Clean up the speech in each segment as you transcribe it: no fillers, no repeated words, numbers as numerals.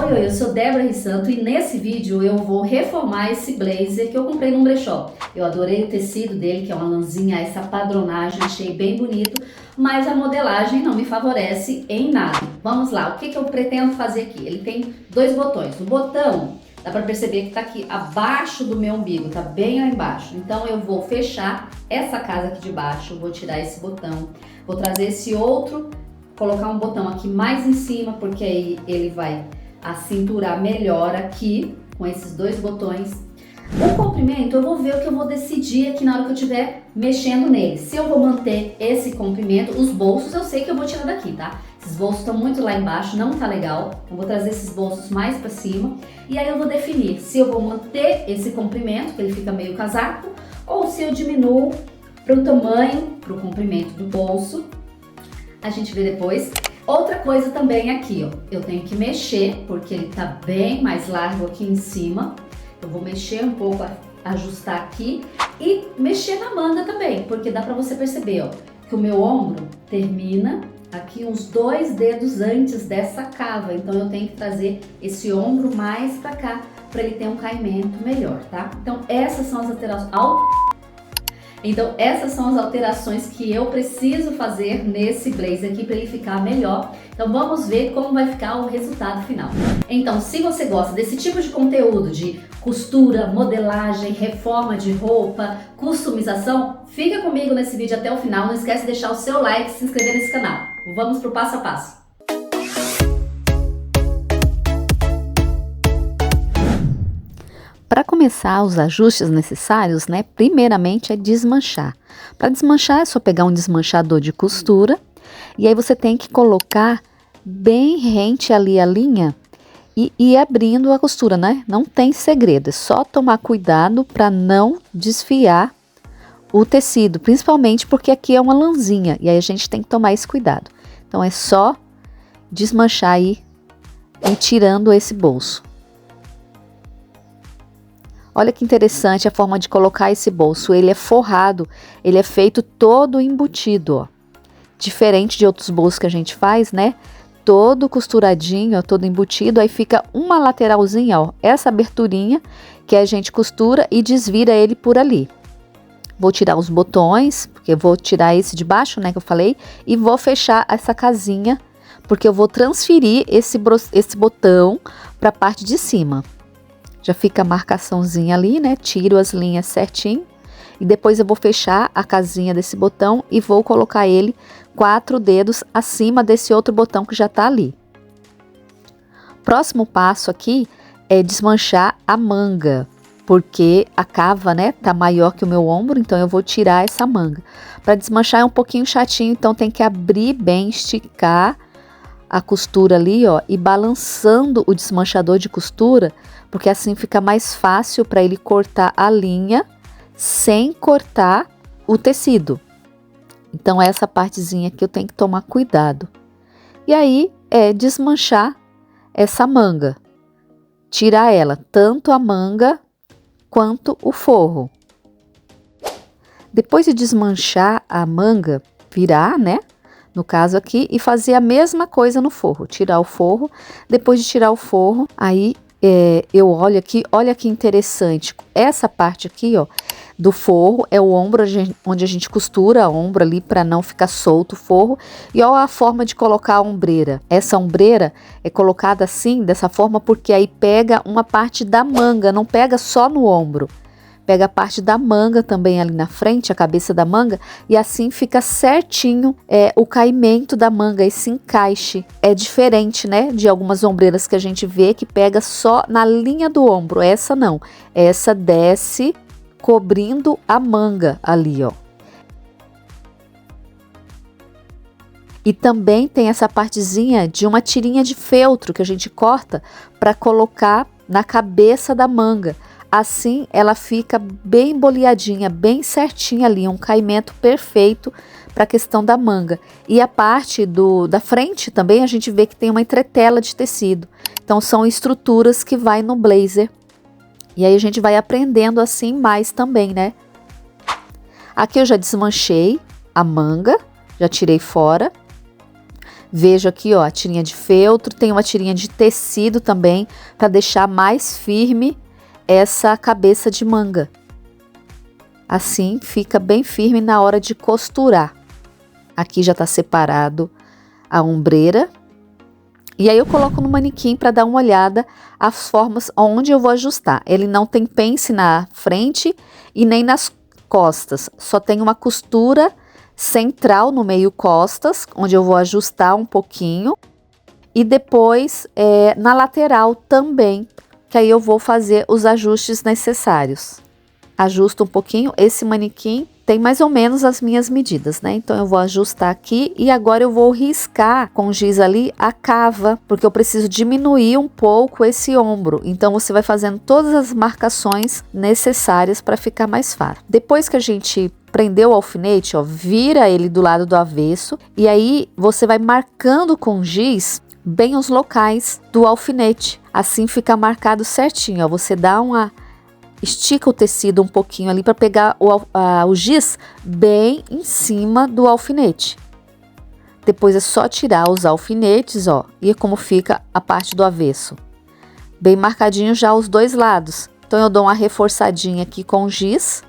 Oi, eu sou Débora Rissanto e nesse vídeo eu vou reformar esse blazer que eu comprei num brechó. Eu adorei o tecido dele, que é uma lãzinha, essa padronagem, achei bem bonito, mas a modelagem não me favorece em nada. Vamos lá, o que eu pretendo fazer aqui? Ele tem dois botões. O botão, dá pra perceber que tá aqui abaixo do meu umbigo, tá bem lá embaixo. Então eu vou fechar essa casa aqui de baixo, vou tirar esse botão, vou trazer esse outro, colocar um botão aqui mais em cima, porque aí ele vai acinturar melhor aqui com esses dois botões. O comprimento eu vou ver o que eu vou decidir aqui na hora que eu estiver mexendo nele. Se eu vou manter esse comprimento, os bolsos eu sei que eu vou tirar daqui, tá? Esses bolsos estão muito lá embaixo, não tá legal. Eu vou trazer esses bolsos mais pra cima e aí eu vou definir se eu vou manter esse comprimento, que ele fica meio casaco, ou se eu diminuo pro tamanho, pro comprimento do bolso. A gente vê depois. Outra coisa também aqui, ó, eu tenho que mexer, porque ele tá bem mais largo aqui em cima. Eu vou mexer um pouco, ajustar aqui e mexer na manga também, porque dá pra você perceber, ó, que o meu ombro termina aqui uns 2 dedos antes dessa cava. Então eu tenho que trazer esse ombro mais pra cá, pra ele ter um caimento melhor, tá? Então essas são as alterações que eu preciso fazer nesse blazer aqui para ele ficar melhor. Então vamos ver como vai ficar o resultado final. Então, se você gosta desse tipo de conteúdo de costura, modelagem, reforma de roupa, customização, fica comigo nesse vídeo até o final. Não esquece de deixar o seu like e se inscrever nesse canal. Vamos pro passo a passo. Para começar os ajustes necessários, né, primeiramente é desmanchar. Para desmanchar é só pegar um desmanchador de costura e aí você tem que colocar bem rente ali a linha e ir abrindo a costura, né? Não tem segredo, é só tomar cuidado para não desfiar o tecido, principalmente porque aqui é uma lãzinha e aí a gente tem que tomar esse cuidado. Então é só desmanchar aí e tirando esse bolso. Olha que interessante a forma de colocar esse bolso, ele é forrado, ele é feito todo embutido, ó. Diferente de outros bolsos que a gente faz, né? Todo costuradinho, ó, todo embutido, aí fica uma lateralzinha, ó, essa aberturinha que a gente costura e desvira ele por ali. Vou tirar os botões, porque eu vou tirar esse de baixo, né, que eu falei, e vou fechar essa casinha, porque eu vou transferir esse botão para a parte de cima. Já fica a marcaçãozinha ali, né? Tiro as linhas certinho. E depois eu vou fechar a casinha desse botão e vou colocar ele 4 dedos acima desse outro botão que já tá ali. Próximo passo aqui é desmanchar a manga, porque a cava, né, tá maior que o meu ombro, então eu vou tirar essa manga. Para desmanchar é um pouquinho chatinho, então tem que abrir bem, esticar a costura ali, ó, e balançando o desmanchador de costura, porque assim fica mais fácil para ele cortar a linha sem cortar o tecido. Então essa partezinha aqui eu tenho que tomar cuidado. E aí é desmanchar essa manga, tirar ela, tanto a manga quanto o forro. Depois de desmanchar a manga, virar, né? No caso aqui, e fazer a mesma coisa no forro, tirar o forro. Depois de tirar o forro, aí eu olho aqui, olha que interessante, essa parte aqui, ó, do forro é o ombro onde a gente costura a ombro ali para não ficar solto o forro. E olha a forma de colocar a ombreira. Essa ombreira é colocada assim, dessa forma, porque aí pega uma parte da manga, não pega só no ombro. Pega a parte da manga também ali na frente, a cabeça da manga, e assim fica certinho o caimento da manga, esse encaixe. É diferente, né, de algumas ombreiras que a gente vê que pega só na linha do ombro. Essa não, essa desce cobrindo a manga ali, ó. E também tem essa partezinha de uma tirinha de feltro que a gente corta para colocar na cabeça da manga. Assim ela fica bem boleadinha, bem certinha ali, um caimento perfeito para a questão da manga. E a parte da frente também a gente vê que tem uma entretela de tecido. Então são estruturas que vai no blazer. E aí a gente vai aprendendo assim mais também, né? Aqui eu já desmanchei a manga, já tirei fora. Vejo aqui, ó, a tirinha de feltro, tem uma tirinha de tecido também, para deixar mais firme essa cabeça de manga. Assim fica bem firme na hora de costurar. Aqui já tá separado a ombreira. E aí eu coloco no manequim para dar uma olhada as formas onde eu vou ajustar. Ele não tem pence na frente e nem nas costas, só tem uma costura central no meio costas, onde eu vou ajustar um pouquinho, e depois na lateral também, que aí eu vou fazer os ajustes necessários. Ajusto um pouquinho, esse manequim tem mais ou menos as minhas medidas, né? Então eu vou ajustar aqui e agora eu vou riscar com giz ali a cava, porque eu preciso diminuir um pouco esse ombro. Então você vai fazendo todas as marcações necessárias para ficar mais fácil. Depois que a gente prendeu o alfinete, ó, vira ele do lado do avesso e aí você vai marcando com giz bem os locais do alfinete. Assim fica marcado certinho, ó. Você dá uma... estica o tecido um pouquinho ali para pegar o giz bem em cima do alfinete. Depois é só tirar os alfinetes, ó, e como fica a parte do avesso. Bem marcadinho já os dois lados. Então eu dou uma reforçadinha aqui com giz,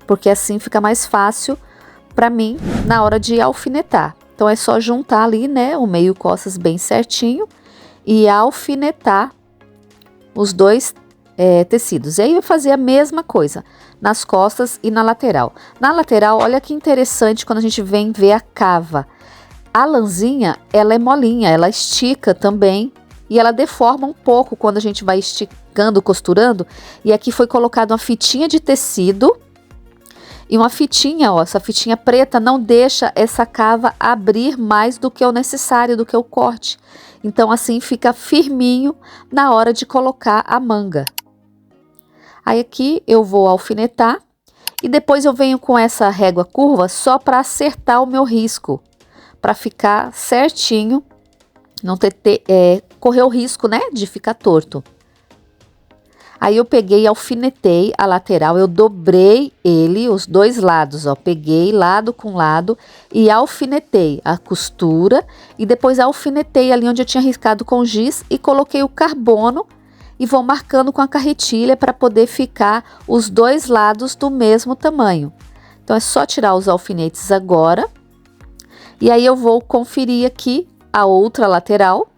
porque assim fica mais fácil para mim na hora de alfinetar. Então é só juntar ali, né, o meio costas bem certinho e alfinetar os dois tecidos. E aí eu fazia a mesma coisa nas costas e na lateral. Na lateral, olha que interessante quando a gente vem ver a cava. A lãzinha, ela é molinha, ela estica também e ela deforma um pouco quando a gente vai esticando, costurando. E aqui foi colocada uma fitinha de tecido e uma fitinha, ó, essa fitinha preta não deixa essa cava abrir mais do que o necessário, do que o corte. Então assim fica firminho na hora de colocar a manga. Aí aqui eu vou alfinetar e depois eu venho com essa régua curva só para acertar o meu risco, para ficar certinho, não correr o risco, né, de ficar torto. Aí eu peguei e alfinetei a lateral, eu dobrei ele, os dois lados, ó, peguei lado com lado e alfinetei a costura e depois alfinetei ali onde eu tinha riscado com giz e coloquei o carbono. E vou marcando com a carretilha para poder ficar os dois lados do mesmo tamanho. Então é só tirar os alfinetes agora. E aí eu vou conferir aqui a outra lateral.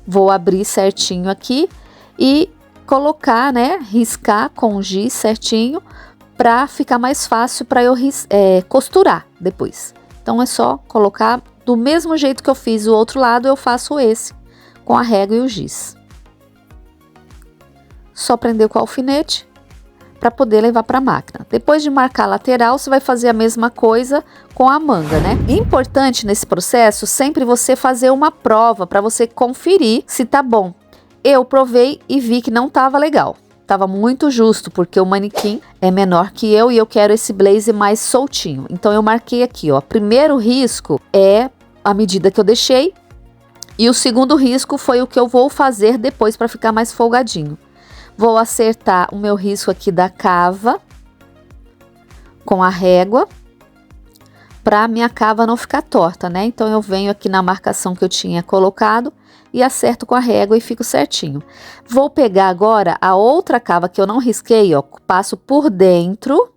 Vou abrir certinho aqui e colocar, né, riscar com giz certinho para ficar mais fácil para eu costurar depois. Então é só colocar do mesmo jeito que eu fiz o outro lado, eu faço esse com a régua e o giz. Só prender com o alfinete para poder levar para a máquina. Depois de marcar a lateral, você vai fazer a mesma coisa com a manga, né? Importante nesse processo sempre você fazer uma prova para você conferir se tá bom. Eu provei e vi que não tava legal. Tava muito justo, porque o manequim é menor que eu e eu quero esse blazer mais soltinho. Então eu marquei aqui, ó, primeiro risco é a medida que eu deixei e o segundo risco foi o que eu vou fazer depois para ficar mais folgadinho. Vou acertar o meu risco aqui da cava com a régua para a minha cava não ficar torta, né? Então eu venho aqui na marcação que eu tinha colocado e acerto com a régua e fico certinho. Vou pegar agora a outra cava que eu não risquei, ó, passo por dentro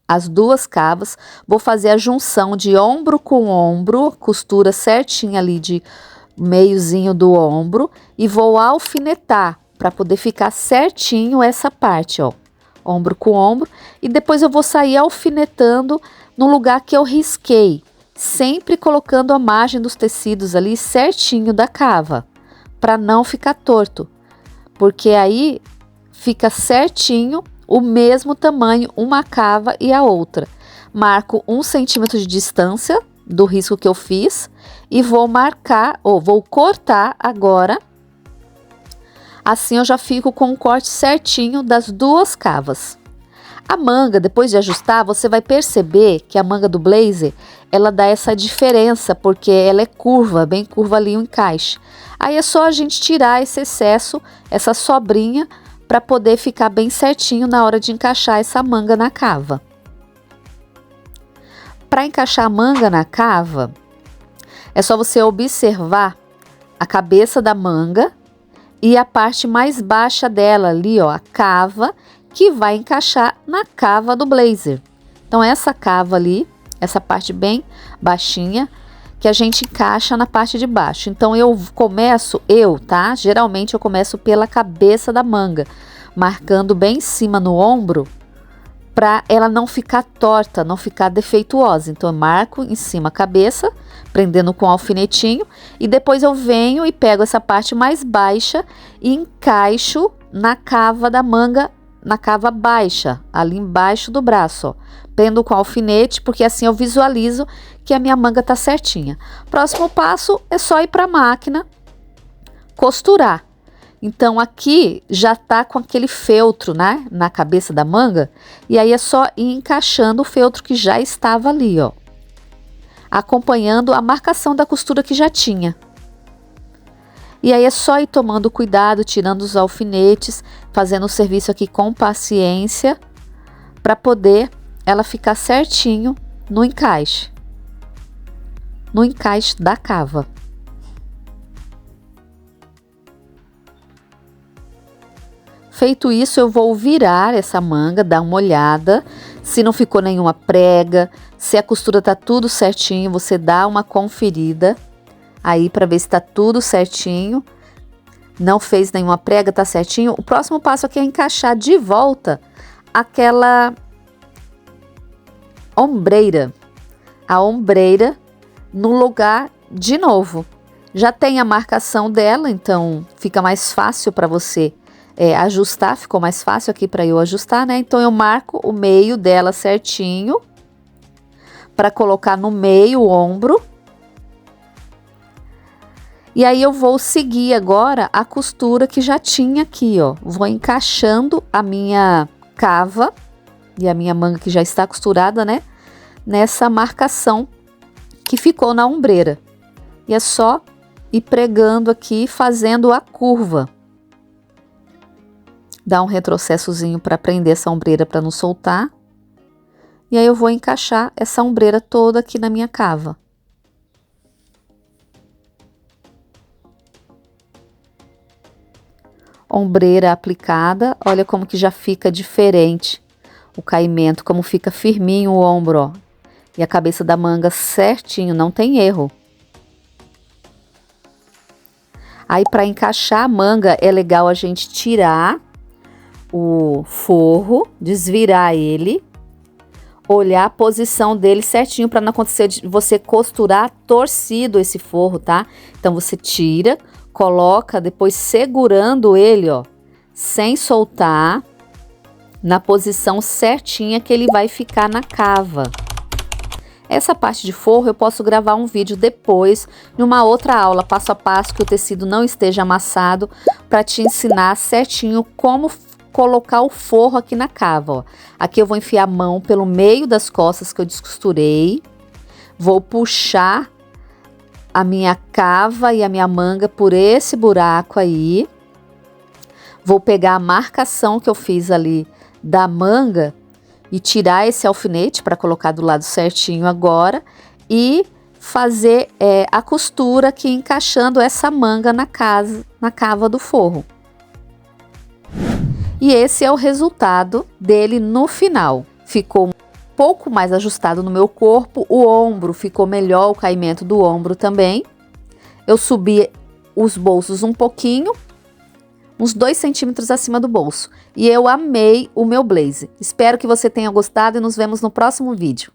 as duas cavas, vou fazer a junção de ombro com ombro, costura certinha ali de meiozinho do ombro e vou alfinetar para poder ficar certinho essa parte, ó, ombro com ombro, e depois eu vou sair alfinetando no lugar que eu risquei, sempre colocando a margem dos tecidos ali certinho da cava, para não ficar torto, porque aí fica certinho o mesmo tamanho uma cava e a outra. Marco 1 centímetro de distância do risco que eu fiz e vou marcar, ou vou cortar agora. Assim eu já fico com o corte certinho das duas cavas. A manga, depois de ajustar, você vai perceber que a manga do blazer, ela dá essa diferença, porque ela é curva, bem curva ali o encaixe. Aí é só a gente tirar esse excesso, essa sobrinha, para poder ficar bem certinho na hora de encaixar essa manga na cava. Para encaixar a manga na cava, É só você observar a cabeça da manga e a parte mais baixa dela ali, ó, a cava, que vai encaixar na cava do blazer. Então essa cava ali, essa parte bem baixinha, que a gente encaixa na parte de baixo. Então tá? Geralmente eu começo pela cabeça da manga, marcando bem em cima no ombro, para ela não ficar torta, não ficar defeituosa. Então eu marco em cima a cabeça, prendendo com um alfinetinho, e depois eu venho e pego essa parte mais baixa e encaixo na cava da manga, na cava baixa, ali embaixo do braço, ó. Prendo com alfinete, porque assim eu visualizo que a minha manga tá certinha. Próximo passo é só ir para a máquina costurar. Então aqui já tá com aquele feltro, né, na cabeça da manga, e aí é só ir encaixando o feltro que já estava ali, ó, acompanhando a marcação da costura que já tinha. E aí é só ir tomando cuidado, tirando os alfinetes, fazendo o serviço aqui com paciência, para poder ela ficar certinho no encaixe da cava. Feito isso, eu vou virar essa manga, dar uma olhada, se não ficou nenhuma prega, se a costura tá tudo certinho, você dá uma conferida aí para ver se tá tudo certinho, não fez nenhuma prega, tá certinho. O próximo passo aqui é encaixar de volta aquela ombreira, a ombreira no lugar de novo. Já tem a marcação dela, então fica mais fácil para você ajustar, ficou mais fácil aqui para eu ajustar, né? Então eu marco o meio dela certinho para colocar no meio o ombro. E aí eu vou seguir agora a costura que já tinha aqui, ó. Vou encaixando a minha cava e a minha manga que já está costurada, né, nessa marcação que ficou na ombreira. E é só ir pregando aqui, fazendo a curva. Dá um retrocessozinho para prender essa ombreira para não soltar. E aí eu vou encaixar essa ombreira toda aqui na minha cava. Ombreira aplicada, olha como que já fica diferente o caimento, como fica firminho o ombro, ó. E a cabeça da manga certinho, não tem erro. Aí para encaixar a manga é legal a gente tirar o forro, desvirar ele, olhar a posição dele certinho para não acontecer de você costurar torcido esse forro, tá? Então você tira, coloca depois segurando ele, ó, sem soltar, na posição certinha que ele vai ficar na cava. Essa parte de forro eu posso gravar um vídeo depois, numa outra aula, passo a passo, que o tecido não esteja amassado, para te ensinar certinho como colocar o forro aqui na cava, ó. Aqui eu vou enfiar a mão pelo meio das costas que eu descosturei, vou puxar a minha cava e a minha manga por esse buraco aí, vou pegar a marcação que eu fiz ali da manga e tirar esse alfinete para colocar do lado certinho agora e fazer a costura aqui encaixando essa manga na cava do forro. E esse é o resultado dele no final. Ficou um pouco mais ajustado no meu corpo, o ombro ficou melhor, o caimento do ombro também. Eu subi os bolsos um pouquinho, uns 2 centímetros acima do bolso. E eu amei o meu blazer. Espero que você tenha gostado e nos vemos no próximo vídeo.